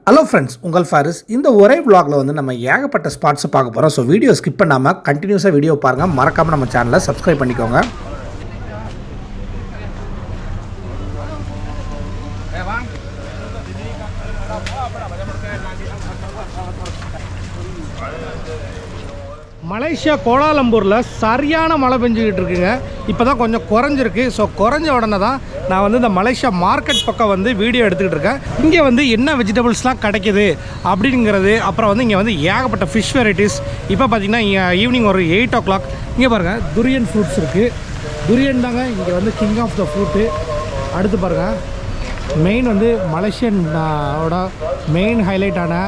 Hello friends, உங்கள் ஃபாரிஸ். இந்த ஒரே vlogல வந்து நம்ம ஏகப்பட்ட ஸ்பாட்ஸை பார்க்க போகிறோம். ஸோ வீடியோ ஸ்கிப் பண்ணாமல் கண்டினியூஸாக வீடியோ பாருங்கள். மறக்காமல் நம்ம சேனலை சப்ஸ்கிரைப் பண்ணிக்கோங்க. மலேசியா கோலாலம்பூரில் சரியான மழை பெஞ்சிக்கிட்டு இருக்குங்க. இப்போ தான் கொஞ்சம் குறைஞ்சிருக்கு. ஸோ குறைஞ்ச உடனே தான் நான் வந்து இந்த மலேசியா மார்க்கெட் பக்கம் வந்து வீடியோ எடுத்துக்கிட்டு இருக்கேன். இங்கே வந்து என்ன வெஜிடபிள்ஸ்லாம் கிடைக்கிது அப்படிங்கிறது, அப்புறம் வந்து இங்கே வந்து ஏகப்பட்ட ஃபிஷ் வெரைட்டிஸ். இப்போ பார்த்திங்கன்னா ஈவினிங் ஒரு 8 o'clock. இங்கே பாருங்கள், துரியன் ஃப்ரூட்ஸ் இருக்குது. துரியன் தாங்க இங்கே வந்து கிங் ஆஃப் த ஃப்ரூட்டு. அடுத்து பாருங்கள், மெயின் வந்து மலேசியனோட மெயின் ஹைலைட்டான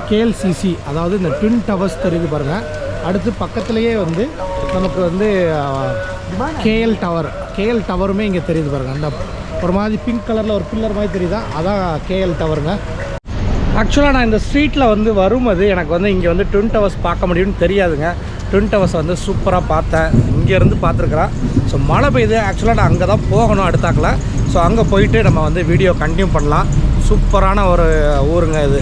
KLCC, அதாவது இந்த ட்வின் டவர்ஸ் தெரியுது பாருங்கள். அடுத்து பக்கத்துலேயே வந்து நமக்கு வந்து KL டவருமே இங்கே தெரியுது பாருங்கள். அந்த ஒரு மாதிரி பிங்க் கலரில் ஒரு பில்லர் மாதிரி தெரியுதா, அதான் KL டவருங்க. ஆக்சுவலாக நான் இந்த ஸ்ட்ரீட்டில் வந்து வரும்போது எனக்கு வந்து இங்கே வந்து ட்வின் டவர்ஸ் பார்க்க முடியும்னு தெரியாதுங்க. ட்வின் டவர்ஸ் வந்து சூப்பராக பார்த்தேன், இங்கேருந்து பார்த்துருக்குறேன். ஸோ மழை பெய்யுது. ஆக்சுவலாக நான் அங்கே தான் போகணும் அடுத்தாக்கில். ஸோ அங்கே போயிட்டு நம்ம வந்து வீடியோ கண்டினியூ பண்ணலாம். சூப்பரான ஒரு ஊருங்க இது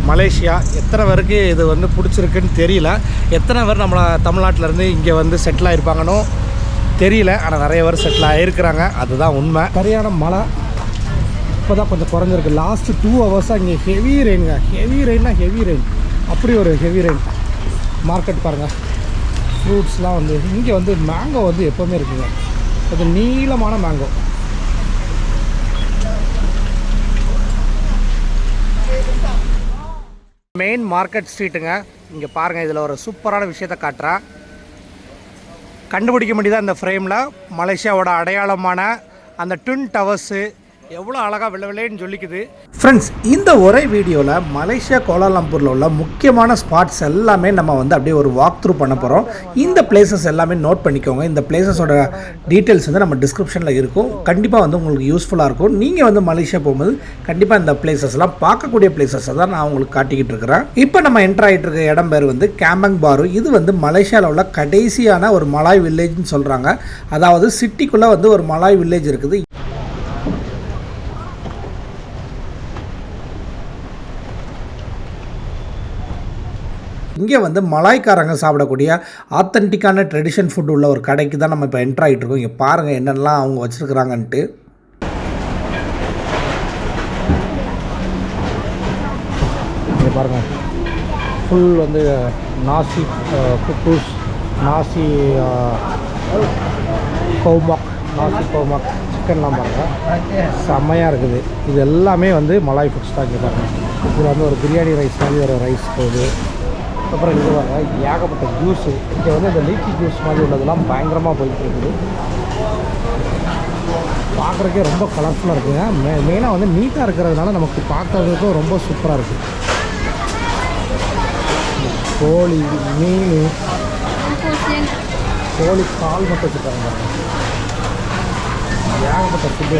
மலேசியா. எத்தனை பேருக்கு இது வந்து பிடிச்சிருக்குன்னு தெரியல. எத்தனை பேர் நம்மளை தமிழ்நாட்டிலேருந்து இங்கே வந்து செட்டில் ஆகிருப்பாங்கன்னு தெரியல. ஆனால் நிறைய பேர் செட்டில் ஆகிருக்கிறாங்க, அதுதான் உண்மை. சரியான மழை இப்போ தான் கொஞ்சம் குறைஞ்சிருக்கு. லாஸ்ட்டு 2 hours இங்கே ஹெவி ரெயினுங்க. ஹெவி ரெயின், அப்படி ஒரு ஹெவி ரெயின். மார்க்கெட் பாருங்கள், ஃப்ரூட்ஸ்லாம் வந்து இங்கே வந்து மேங்கோ வந்து எப்போவுமே இருக்குங்க. அது நீளமான மேங்கோ. Main market ஸ்ட்ரீட்டுங்க. இங்கே பாருங்கள், இதில் ஒரு சூப்பரான விஷயத்தை காட்டுறேன். கண்டுபிடிக்க முடியுதா இந்த ஃப்ரேமில்? மலேசியாவோட அடையாளமான அந்த ட்வின் டவர்ஸு எவ்வளோ அழகாக விளைவிலேன்னு சொல்லிக்குது. ஃப்ரெண்ட்ஸ், இந்த ஒரே வீடியோவில் மலேசியா கோலாலம்பூரில் உள்ள முக்கியமான ஸ்பாட்ஸ் எல்லாமே நம்ம வந்து அப்படியே ஒரு வாக் த்ரூ பண்ண போகிறோம். இந்த பிளேசஸ் எல்லாமே நோட் பண்ணிக்கோங்க. இந்த பிளேசஸோட டீட்டெயில்ஸ் வந்து நம்ம டிஸ்கிரிப்ஷனில் இருக்கும். கண்டிப்பாக வந்து உங்களுக்கு யூஸ்ஃபுல்லாக இருக்கும். நீங்கள் வந்து மலேசியா போகும்போது கண்டிப்பாக இந்த பிளேசஸ்லாம் பார்க்கக்கூடிய பிளேசஸை தான் நான் உங்களுக்கு காட்டிக்கிட்டு இருக்கிறேன். இப்போ நம்ம என்டர் ஆகிட்டு இருக்க இடம் பேர் வந்து கேம்பங் பாரு. இது வந்து மலேசியாவில் உள்ள கடைசியான ஒரு மலாய் வில்லேஜ்னு சொல்கிறாங்க. அதாவது சிட்டிக்குள்ளே வந்து ஒரு மலாய் வில்லேஜ் இருக்குது. இங்கே வந்து மலாய்க்காரங்க சாப்பிடக்கூடிய ஆத்தென்டிக்கான ட்ரெடிஷன் ஃபுட் உள்ள ஒரு கடைக்கு தான் நம்ம இப்போ என்ட்ரு ஆகிட்டு இருக்கோம். இங்கே பாருங்கள் என்னென்னலாம் அவங்க வச்சுருக்குறாங்கன்ட்டு. இங்கே பாருங்கள், ஃபுல் வந்து நாசி குக்கூஸ், நாசி கௌமாக், சிக்கன்லாம் பாருங்கள், செம்மையாக இருக்குது. இது எல்லாமே வந்து மலாய் ஃபுட்ஸ் தான். இங்கே பாருங்கள், இதில் வந்து ஒரு பிரியாணி ரைஸ் மாதிரி ஒரு ரைஸ் போகுது. அப்புறம் இங்கே பாருங்கள், ஏகப்பட்ட ஜூஸு. இங்கே வந்து இந்த லீச்சி ஜூஸ் மாதிரி உள்ளதெல்லாம் பயங்கரமாக போயிட்டு இருக்குது. பார்க்குறக்கே ரொம்ப கலர்ஃபுல்லாக இருக்குங்க. மெயினாக வந்து நீட்டாக இருக்கிறதுனால நமக்கு பார்க்கறதுக்கும் ரொம்ப சூப்பராக இருக்குது. கோழி, மீன், கோழி கால் மட்டும் வச்சுருக்காங்க. ஏகப்பட்ட ஃபுட்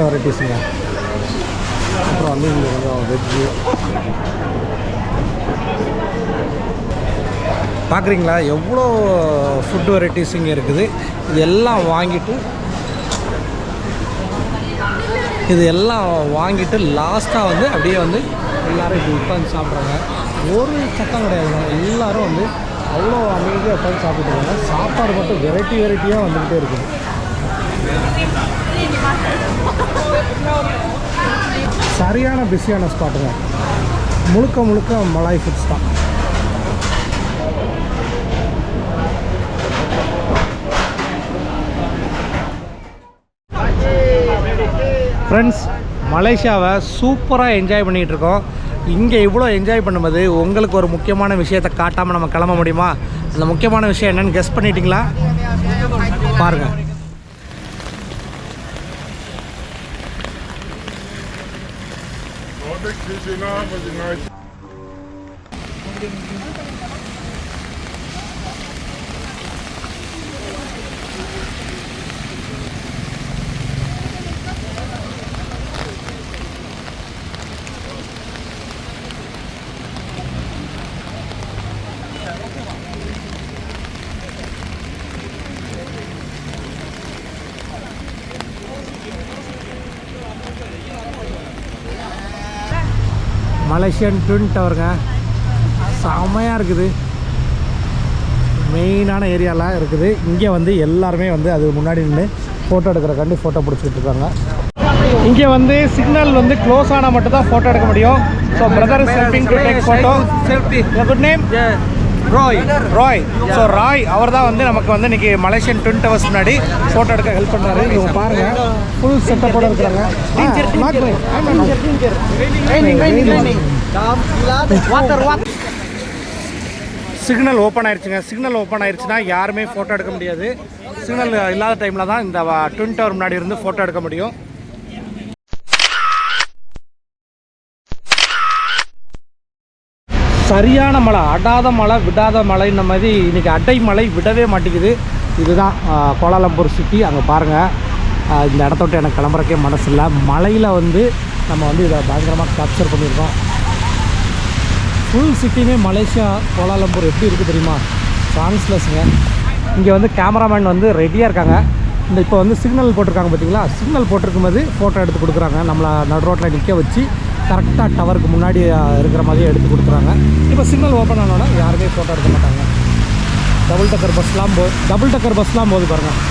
வெரைட்டிஸுங்க. அப்புறம் வந்து இங்கே கொஞ்சம் வெஜ்ஜு பார்க்குறீங்களா, எவ்வளோ ஃபுட் வெரைட்டிஸ் இங்கே இருக்குது. இது எல்லாம் வாங்கிட்டு லாஸ்ட்டாக வந்து அப்படியே வந்து எல்லோரும் இப்படி உட்காந்து சாப்பிட்றாங்க. ஒரு சத்தம் கிடையாதுங்க. எல்லோரும் வந்து அவ்வளோ அமைதியாக உட்காந்து சாப்பிட்டுருக்காங்க. சாப்பாடு மட்டும் வெரைட்டியாக வந்துக்கிட்டே இருக்குது. சரியான பிஸியான ஸ்பாட்டுங்க. முழுக்க மலாய் ஃபுட்ஸ் தான். ஃப்ரெண்ட்ஸ், மலேசியாவை சூப்பராக என்ஜாய் பண்ணிகிட்ருக்கோம். இங்கே இவ்வளோ என்ஜாய் பண்ணும்போது உங்களுக்கு ஒரு முக்கியமான விஷயத்தை காட்டாமல் நம்ம கிளம்ப முடியுமா? அந்த முக்கியமான விஷயம் என்னென்னு கெஸ் பண்ணிட்டீங்களா? பாருங்கள். மலேசியன் ட்வின் டவருங்க, செமையாக இருக்குது. மெயினான ஏரியாலாம் இருக்குது. இங்கே வந்து எல்லாருமே வந்து அது முன்னாடி நின்று ஃபோட்டோ எடுக்கிறக்காண்டி ஃபோட்டோ பிடிச்சிக்கிட்டு இருக்காங்க. இங்கே வந்து சிக்னல் வந்து க்ளோஸ் ஆனால் மட்டும் தான் ஃபோட்டோ எடுக்க முடியும். So brother is helping to take photo. Good name Roy. ஸோ ராய் அவர் தான் வந்து நமக்கு வந்து இன்றைக்கி மலேசியன் ட்வின் டவர்ஸ் முன்னாடி ஃபோட்டோ எடுக்க ஹெல்ப் பண்ணுறாரு. இவங்க பாருங்கள் ஃபுல் செட்டப்போடு இருக்கிறாங்க. சிக்னல் ஓப்பன் ஆயிடுச்சுங்க. சிக்னல் ஓப்பன் ஆயிடுச்சுன்னா யாருமே ஃபோட்டோ எடுக்க முடியாது. சிக்னல் இல்லாத டைமில் தான் இந்த ட்வின் டவர் முன்னாடி இருந்து ஃபோட்டோ எடுக்க முடியும். சரியான மழை, அடாத மழை விடாத மழை. இந்த மாதிரி இன்றைக்கி அடை மழை விடவே மாட்டேங்குது. இதுதான் கோலாலம்பூர் சிட்டி. அங்கே பாருங்கள், இந்த இடத்த விட்டு எனக்கு கிளம்புறக்கே மனசு இல்லை. மழையில் வந்து நம்ம வந்து இதை பயங்கரமாக கேப்சர் பண்ணியிருக்கோம். ஃபுல் சிட்டியுமே மலேசியா கோலாலம்பூர் எப்படி இருக்குது தெரியுமா? சான்ஸ்லெஸ்ங்க. இங்கே வந்து கேமராமேன் வந்து ரெடியாக இருக்காங்க. இந்த இப்போ வந்து சிக்னல் போட்டிருக்காங்க பார்த்தீங்களா? சிக்னல் போட்டிருக்கும்போது ஃபோட்டோ எடுத்து கொடுக்குறாங்க. நம்மளை நடு ரோட்டில் நிற்க வச்சு கரெக்டாக டவருக்கு முன்னாடி இருக்கிற மாதிரியே எடுத்து கொடுக்குறாங்க. இப்போ சிக்னல் ஓப்பன் ஆனோன்னா யாருமே ஃபோட்டோ எடுக்க மாட்டாங்க. டபுள் டக்கர் பஸ்லாம் போது பாருங்கள்.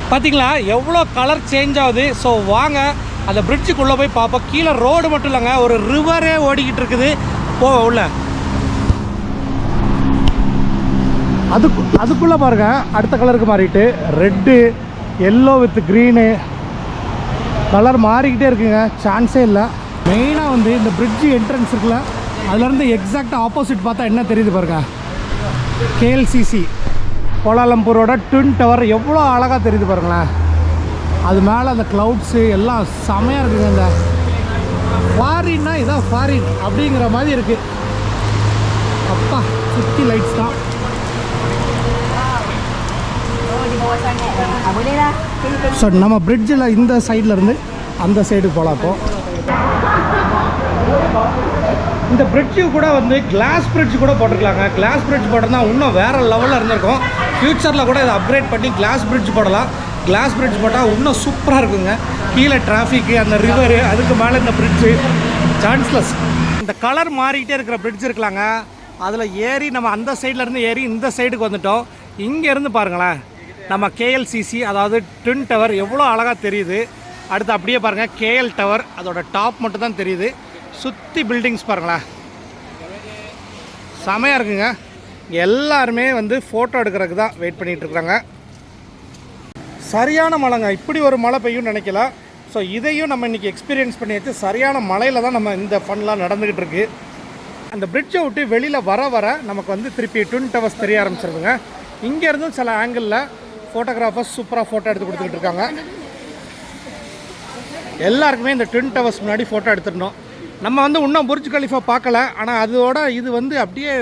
பார்த்தீங்களா எவ்வளோ கலர் சேஞ்ச் ஆகுது. ஸோ வாங்க அந்த பிரிட்ஜுக்குள்ளே போய் பார்ப்போம். கீழே ரோடு மட்டும் இல்லைங்க, ஒரு ரிவரே ஓடிக்கிட்டு இருக்குது. உள்ள அதுக்குள்ளே பாருங்க, அடுத்த கலருக்கு மாறிட்டு red, yellow with green colour மாறிக்கிட்டே இருக்குங்க. சான்ஸே இல்லை. மெயினாக வந்து இந்த பிரிட்ஜு என்ட்ரன்ஸ் இருக்குல்ல, அதுலேருந்து எக்ஸாக்ட் ஆப்போசிட் பார்த்தா என்ன தெரியுது பாருங்க, KLCC கோலாலம்பூரோட ட்வின் டவர் எவ்வளோ அழகாக தெரியுது பாருங்களேன். அது மேலே அந்த க்ளவுட்ஸு எல்லாம் செமையாக இருக்குங்க. இந்த ஃபாரின்னா இதான் ஃபாரின் அப்படிங்கிற மாதிரி இருக்குது. அப்பா சுற்றி லைட்ஸ் தான். ஸோ நம்ம பிரிட்ஜில் இந்த சைட்லேருந்து அந்த சைடு போகலாம். இப்போ இந்த பிரிட்ஜு கூட வந்து கிளாஸ் பிரிட்ஜ் கூட போட்டிருக்கலாங்க. கிளாஸ் பிரிட்ஜ் போட்டிருந்தா இன்னும் வேறு லெவலில் இருந்திருக்கும். ஃப்யூச்சரில் கூட இதை அப்கிரேட் பண்ணி கிளாஸ் பிரிட்ஜ் போடலாம். கிளாஸ் பிரிட்ஜ் போட்டால் இன்னும் சூப்பராக இருக்குங்க. கீழே டிராஃபிக்கு, அந்த ரிவரு, அதுக்கு மேலே இந்த பிரிட்ஜு சான்ஸ்லெஸ். இந்த கலர் மாறிக்கிட்டே இருக்கிற பிரிட்ஜ் இருக்கலாங்க, அதில் ஏறி நம்ம அந்த சைட்லேருந்து ஏறி இந்த சைடுக்கு வந்துட்டோம். இங்கேருந்து பாருங்களேன் நம்ம KLCC, அதாவது ட்வின் டவர் எவ்வளோ அழகாக தெரியுது. அடுத்து அப்படியே பாருங்கள் KL டவர், அதோட டாப் மட்டும் தான் தெரியுது. சுற்றி பில்டிங்ஸ் பாருங்களேன், செமையாக இருக்குங்க. எல்லாருமே வந்து ஃபோட்டோ எடுக்கிறதுக்கு தான் வெயிட் பண்ணிகிட்டு இருக்கிறாங்க. சரியான மழைங்க, இப்படி ஒரு மழை பெய்யும்னு நினைக்கல. ஸோ இதையும் நம்ம இன்றைக்கி எக்ஸ்பீரியன்ஸ் பண்ணியாச்சு. சரியான மழையில் தான் நம்ம இந்த ஃபன்லாம் நடந்துக்கிட்டு இருக்குது. அந்த பிரிட்ஜை விட்டு வெளியில் வர நமக்கு வந்து திருப்பி ட்வின் டவர்ஸ் தெரிய ஆரம்பிச்சிருதுங்க. இங்கேருந்தும் சில ஆங்கிளில் ஃபோட்டோகிராஃபர்ஸ் சூப்பராக ஃபோட்டோ எடுத்து கொடுத்துக்கிட்டு இருக்காங்க. எல்லாருக்குமே இந்த ட்வின் டவர்ஸ் முன்னாடி ஃபோட்டோ எடுத்துடணும். நம்ம வந்து இன்னும் புர்ஜ் கலிஃபா பார்க்கல, ஆனால் அதோட இது வந்து அப்படியே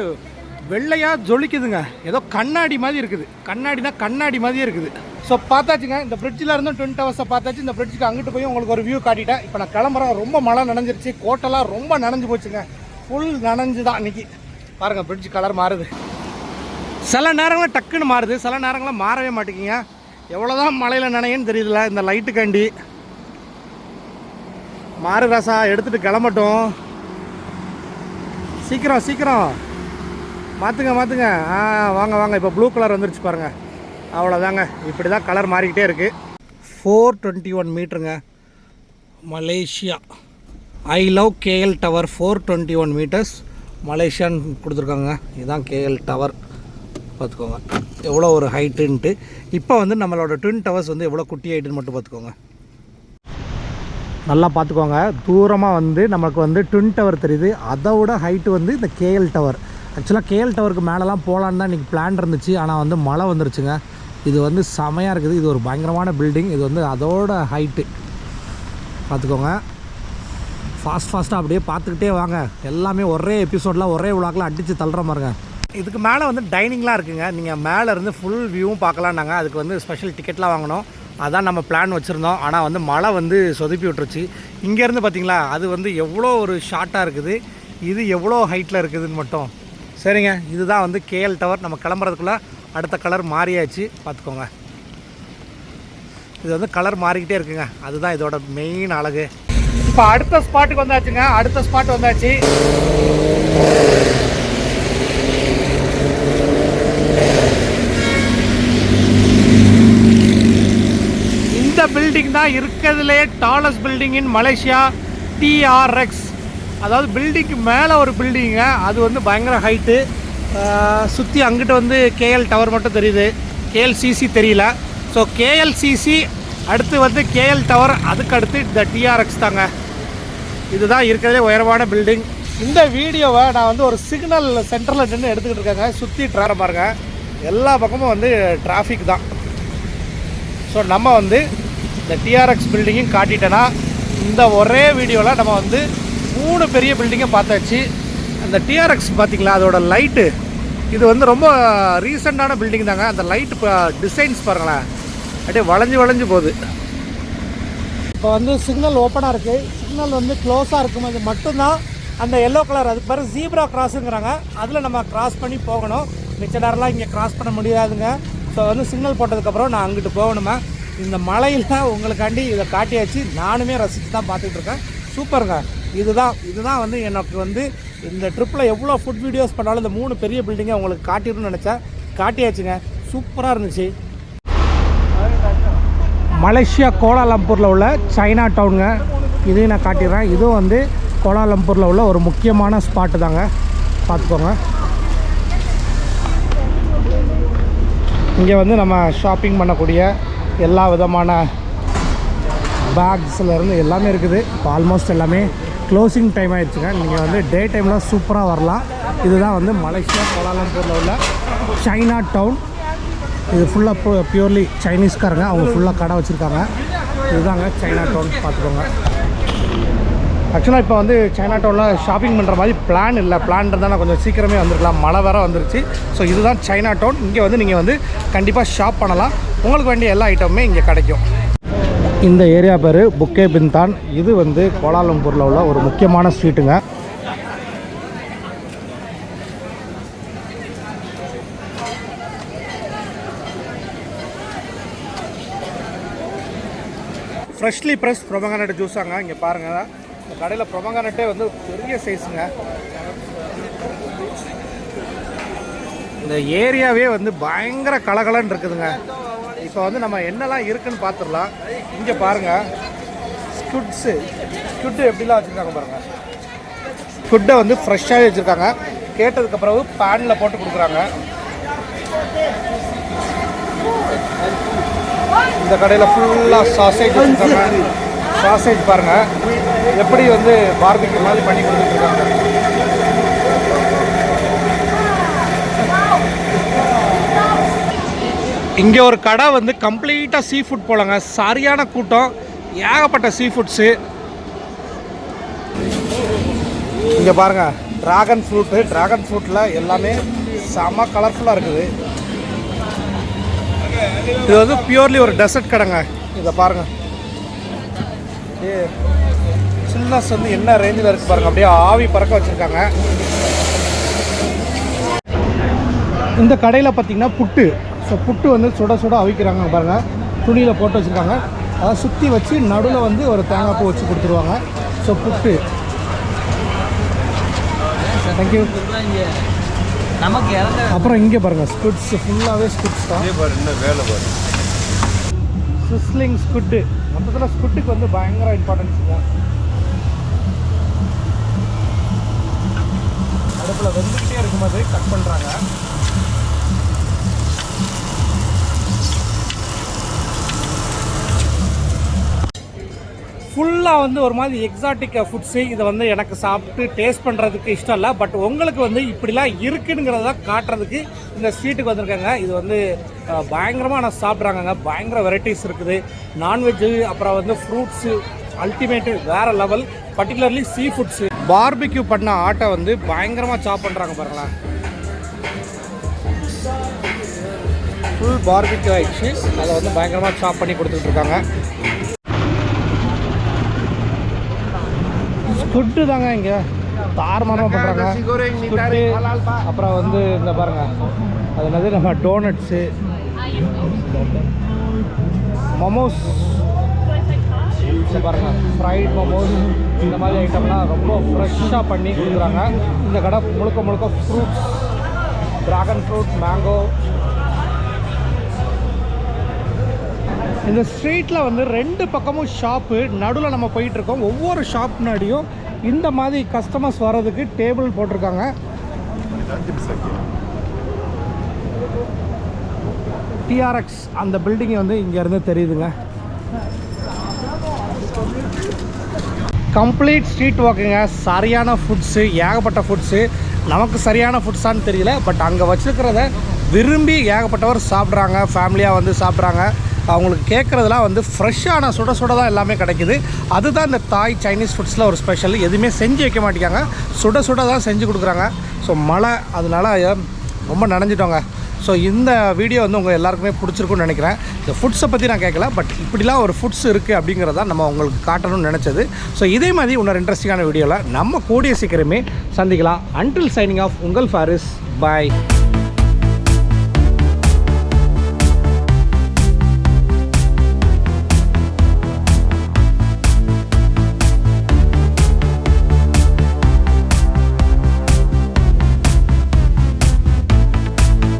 வெள்ளையாக ஜொலிக்குதுங்க. ஏதோ கண்ணாடி மாதிரி இருக்குது. கண்ணாடி மாதிரியே இருக்குது. ஸோ பார்த்தாச்சுங்க, இந்த பிரிட்ஜில் இருந்தும் ட்வின் டவர்ஸை பார்த்தாச்சு. இந்த பிரிட்ஜுக்கு அங்கிட்டு போய் உங்களுக்கு ஒரு வியூ காட்டிட்டேன். இப்போ நான் கிளம்புறேன். ரொம்ப மழை நனைஞ்சிருச்சு, கோட்டெல்லாம் ரொம்ப நனைஞ்சு போச்சுங்க. ஃபுல் நனைஞ்சு தான் இன்றைக்கி. பாருங்கள் பிரிட்ஜ் கலர் மாறுது. சில நேரங்களில் டக்குன்னு மாறுது, சில நேரங்களில் மாறவே மாட்டேங்கிங்க. எவ்வளோ தான் மழையில் நனையன்னு தெரியுதுல இந்த லைட்டுக்காண்டி. மாறு ராசா, எடுத்துகிட்டு கிளம்பட்டும். சீக்கிரம் மாற்றுங்க. வாங்க. இப்போ ப்ளூ கலர் வந்துருச்சு பாருங்கள். அவ்வளோதாங்க, இப்படி தான் கலர் மாறிக்கிட்டே இருக்குது. 421 மீட்டருங்க Malaysia. I love KL tower 421 metres மலேசியான்னு கொடுத்துருக்காங்க. இதுதான் KL டவர். பார்த்துக்கோங்க எவ்வளோ ஒரு ஹைட்டுன்ட்டு. இப்போ வந்து நம்மளோட ட்வின் டவர்ஸ் வந்து எவ்வளோ குட்டி ஹைட்டுன்னு மட்டும் பார்த்துக்கோங்க. நல்லா பார்த்துக்கோங்க. தூரமாக வந்து நமக்கு வந்து ட்வின் டவர் தெரியுது. அதோட ஹைட்டு வந்து இந்த KL டவர். ஆக்சுவலாக KL டவருக்கு மேலெலாம் போகலான்னு தான் இன்றைக்கி பிளான் இருந்துச்சு. ஆனால் வந்து மழை வந்துருச்சுங்க. இது வந்து செமையாக இருக்குது. இது ஒரு பயங்கரமான பில்டிங். இது வந்து அதோட ஹைட்டு பார்த்துக்கோங்க. ஃபாஸ்ட்டாக அப்படியே பார்த்துக்கிட்டே வாங்க. எல்லாமே ஒரே எபிசோடில் ஒரே விழாக்கில் அடித்து தள்ளுற மாதிரிங்க. இதுக்கு மேலே வந்து டைனிங்லாம் இருக்குங்க. நீங்கள் மேலே இருந்து ஃபுல் வியூவும் பார்க்கலான்னாங்க. அதுக்கு வந்து ஸ்பெஷல் டிக்கெட்லாம் வாங்கணும். அதான் நம்ம பிளான் வச்சுருந்தோம். ஆனால் வந்து மழை வந்து சொதப்பி விட்டுருச்சு. இங்கேருந்து பார்த்தீங்களா அது வந்து எவ்வளோ ஒரு ஷார்ட்டாக இருக்குது, இது எவ்வளோ ஹைட்டில் இருக்குதுன்னு மட்டும். சரிங்க, இதுதான் வந்து கேஎல் டவர். நம்ம கிளம்புறதுக்குள்ளே அடுத்த கலர் மாறியாச்சு, பார்த்துக்கோங்க. இது வந்து கலர் மாறிக்கிட்டே இருக்குங்க, அதுதான் இதோட மெயின் அழகு. இப்போ அடுத்த ஸ்பாட்டுக்கு வந்தாச்சுங்க. அடுத்த ஸ்பாட் வந்தாச்சு. இந்த பில்டிங் தான் இருக்கிறதுலே tallest building in Malaysia, TRX. அதாவது பில்டிங்க்கு மேலே ஒரு பில்டிங்க, அது வந்து பயங்கர ஹைட்டு. சுற்றி அங்கிட்ட வந்து KL டவர் மட்டும் தெரியுது, KLCC தெரியல. ஸோ KLCC அடுத்து வந்து KL டவர், அதுக்கு அடுத்து இந்த TRX தாங்க. இதுதான் இருக்கிறதே உயரமான பில்டிங். இந்த வீடியோவை நான் வந்து ஒரு சிக்னல் சென்டரில் நின்று எடுத்துக்கிட்டு இருக்கேங்க. சுற்றி ட்ராஃபிக் பாருங்க, எல்லா பக்கமும் வந்து டிராஃபிக் தான். ஸோ நம்ம வந்து இந்த TRX பில்டிங்கும் காட்டிட்டேன்னா இந்த ஒரே வீடியோவில் நம்ம வந்து 3 பெரிய பில்டிங்கை பார்த்தாச்சு. அந்த TRX பார்த்திங்களா, அதோட லைட்டு இது வந்து ரொம்ப ரீசெண்டான பில்டிங் தாங்க. அந்த லைட்டு இப்போ டிசைன்ஸ் பாருங்களேன், அப்படியே வளைஞ்சு போகுது. இப்போ வந்து சிக்னல் ஓப்பனாக இருக்குது, சிக்னல் வந்து க்ளோஸாக இருக்கும். அது மட்டும்தான் அந்த எல்லோ கலர், அதுக்கு பிறகு ஜீப்ரா கிராஸுங்கிறாங்க, அதில் நம்ம கிராஸ் பண்ணி போகணும். மிச்ச நேரம்லாம் இங்கே கிராஸ் பண்ண முடியாதுங்க. ஸோ வந்து சிக்னல் போட்டதுக்கப்புறம் நான் அங்கிட்டு போகணுமா. இந்த மலையில் உங்களுக்காண்டி இதை காட்டியாச்சு, நானுமே ரசித்து தான் பார்த்துட்டு இருக்கேன். சூப்பருங்க. இதுதான் வந்து எனக்கு வந்து இந்த ட்ரிப்பில் எவ்வளோ ஃபுட் வீடியோஸ் பண்ணாலும் இந்த 3 பெரிய பில்டிங்கை உங்களுக்கு காட்டிடணும்னு நினச்சேன். காட்டியாச்சுங்க, சூப்பராக இருந்துச்சு. மலேசியா கோலாலம்பூரில் உள்ள சைனா டவுனுங்க, இதையும் நான் காட்டிடுறேன். இதுவும் வந்து கோலாலம்பூரில் உள்ள ஒரு முக்கியமான ஸ்பாட்டு தாங்க, பார்த்துக்கோங்க. இங்கே வந்து நம்ம ஷாப்பிங் பண்ணக்கூடிய எல்லா விதமான பேக்ஸ்லேருந்து எல்லாமே இருக்குது. இப்போ ஆல்மோஸ்ட் எல்லாமே க்ளோசிங் டைம் ஆகிடுச்சுங்க. நீங்கள் வந்து டே டைமில் சூப்பராக வரலாம். இதுதான் வந்து மலேசியா கோலாலம்பூரில் உள்ள சைனா டவுன். இது ஃபுல்லாக பியூர்லி சைனீஸ்காரங்க, அவங்க ஃபுல்லாக கடை வச்சுருக்காங்க. இதுதாங்க சைனா டவுன், பார்த்துக்கோங்க. ஆக்சுவலாக இப்போ வந்து சைனா டவுனில் ஷாப்பிங் பண்ணுற மாதிரி பிளான் இல்லை. பிளான் இருந்தால் நான் கொஞ்சம் சீக்கிரமே வந்துருக்கலாம், மழை வேறு வந்துருச்சு. ஸோ இதுதான் சைனா டவுன். இங்கே வந்து நீங்கள் வந்து கண்டிப்பாக ஷாப் பண்ணலாம், உங்களுக்கு வேண்டிய எல்லா ஐட்டமுமே இங்கே கிடைக்கும். இந்த ஏரியா பேர் புக்கே பின்தான். இது வந்து கோலாலம்பூரில் உள்ள ஒரு முக்கியமான ஸ்ட்ரீட்டுங்க. Freshly press ப்ரொமோகிரானட் ஜூஸாங்க. இங்கே பாருங்கள், இந்த கடையில் ப்ரொமோகிரானட்டே வந்து பெரிய சைஸுங்க. இந்த ஏரியாவே வந்து பயங்கர கலகலன்னு இருக்குதுங்க. இப்போ வந்து நம்ம என்னெல்லாம் இருக்குதுன்னு பார்த்துடலாம். இங்கே பாருங்கள், ஸ்குட்டு எப்படிலாம் வச்சுருக்காங்க பாருங்கள். ஸ்குட்டை வந்து ஃப்ரெஷ்ஷாகவே வச்சுருக்காங்க. கேட்டதுக்கு பிறகு பேனில் போட்டு கொடுக்குறாங்க. இந்த கடையில் ஃபுல்லாக சாசேஜ் வச்சுருக்காங்க. சாசேஜ் பாருங்கள் எப்படி வந்து பார்பிக்யூ மாதிரி பண்ணி கொடுத்துட்ருக்காங்க. இங்கே ஒரு கடை வந்து கம்ப்ளீட்டாக சீ ஃபுட் போலங்க. சரியான கூட்டம், ஏகப்பட்ட சீ ஃபுட்ஸு. இங்கே பாருங்கள், ட்ராகன் ஃப்ரூட்டில் எல்லாமே செம்ம கலர்ஃபுல்லாக இருக்குது. இது வந்து பியூர்லி ஒரு டெசர்ட் கடைங்க. இதை பாருங்கள், சில்னஸ் வந்து என்ன ரேஞ்சில் இருக்குது பாருங்கள், அப்படியே ஆவி பறக்க வச்சுருக்காங்க. இந்த கடையில் பார்த்திங்கன்னா புட்டு. ஸோ புட்டு வந்து சுட அவிக்கிறாங்க பாருங்கள், துணியில் போட்டு வச்சுருக்காங்க. அதை சுற்றி வச்சு நடுவில் வந்து ஒரு தேங்காய் பூ வச்சு கொடுத்துருவாங்க. ஸோ புட்டு. தேங்க்யூ. அப்புறம் இங்கே பாருங்கள், ஸ்குட்ஸ் ஃபுல்லாகவே ஸ்குட்ஸ் தான். சிஸ்லிங் ஸ்குட்டு. மொத்தத்தில் ஸ்குட்டுக்கு வந்து பயங்கர இம்பார்ட்டன்ஸுங்க. அடுப்பில் வெந்துக்கிட்டே இருக்கும்போது கட் பண்ணுறாங்க. ஃபுல்லாக வந்து ஒரு மாதிரி எக்ஸாட்டிக் ஃபுட்ஸு. இதை வந்து எனக்கு சாப்பிட்டு டேஸ்ட் பண்ணுறதுக்கு இஷ்டம் இல்லை, பட் உங்களுக்கு வந்து இப்படிலாம் இருக்குதுங்கிறத காட்டுறதுக்கு இந்த ஸ்ட்ரீட்டுக்கு வந்திருக்காங்க. இது வந்து பயங்கரமாக நான் சாப்பிட்றாங்க, பயங்கர வெரைட்டிஸ் இருக்குது. நான்வெஜ்ஜு, அப்புறம் வந்து ஃப்ரூட்ஸு, அல்டிமேட்டு வேறு லெவல். பர்டிகுலர்லி சீ ஃபுட்ஸு. பார்பிக்யூ பண்ண ஆட்டை வந்து பயங்கரமாக சாப் பண்ணுறாங்க பாருங்களேன். ஃபுல் பார்பிக்யூ ஆயிடுச்சு. அதை வந்து பயங்கரமாக சாப் பண்ணி கொடுத்துட்ருக்காங்க. ஸ்குட்டு தாங்க இங்கே தாறுமாறமாக பண்ணுறாங்க. ஸ்குட்டு, அப்புறம் வந்து இந்த பாருங்கள், அது என்னது நம்ம டோனட்ஸு, மோமோஸ், பாருங்கள் ஃப்ரைட் மோமோஸ், இந்த மாதிரி ஐட்டம்லாம் ரொம்ப ஃப்ரெஷ்ஷாக பண்ணி கொடுக்குறாங்க. இந்த கடை முழுக்க முழுக்க ஃப்ரூட்ஸ், ட்ராகன் ஃப்ரூட், மேங்கோ. இந்த ஸ்ட்ரீட்டில் வந்து 2 பக்கமும் ஷாப்பு, நடுவில் நம்ம போயிட்டுருக்கோம். ஒவ்வொரு ஷாப் முன்னாடியும் இந்த மாதிரி கஸ்டமர்ஸ் வர்றதுக்கு டேபிள் போட்டிருக்காங்க. டிஆர்எக்ஸ் அந்த பில்டிங் வந்து இங்கேருந்து தெரியுதுங்க. கம்ப்ளீட் ஸ்ட்ரீட் வாக்குங்க. சரியான ஃபுட்ஸு, ஏகப்பட்ட ஃபுட்ஸு. நமக்கு சரியான ஃபுட்ஸான்னு தெரியல, பட் அங்கே வச்சுருக்கிறத விரும்பி ஏகப்பட்டவர் சாப்பிட்றாங்க. ஃபேமிலியாக வந்து சாப்பிட்றாங்க. அவங்களுக்கு கேட்குறதுலாம் வந்து ஃப்ரெஷ்ஷான சுட சுட தான் எல்லாமே கிடைக்குது. அதுதான் இந்த தாய் சைனீஸ் ஃபுட்ஸில் ஒரு ஸ்பெஷல். எதுவுமே செஞ்சு வைக்க மாட்டேங்காங்க, சுட சுட தான் செஞ்சு கொடுக்குறாங்க. ஸோ மழை, அதனால ரொம்ப நனைஞ்சிட்டோங்க. ஸோ இந்த வீடியோ வந்து உங்கள் எல்லாருக்குமே பிடிச்சிருக்குன்னு நினைக்கிறேன். இந்த ஃபுட்ஸை பற்றி நான் கேட்கல, பட் இப்படிலாம் ஒரு ஃபுட்ஸ் இருக்குது அப்படிங்கிறத நம்ம உங்களுக்கு காட்டணும்னு நினச்சது. ஸோ இதே மாதிரி இன்னொரு இன்ட்ரெஸ்டிங்கான வீடியோவில் நம்ம கூடிய சீக்கிரமே சந்திக்கலாம். அன்டில் சைனிங் ஆஃப், உங்கள் ஃபாரிஸ். பாய்.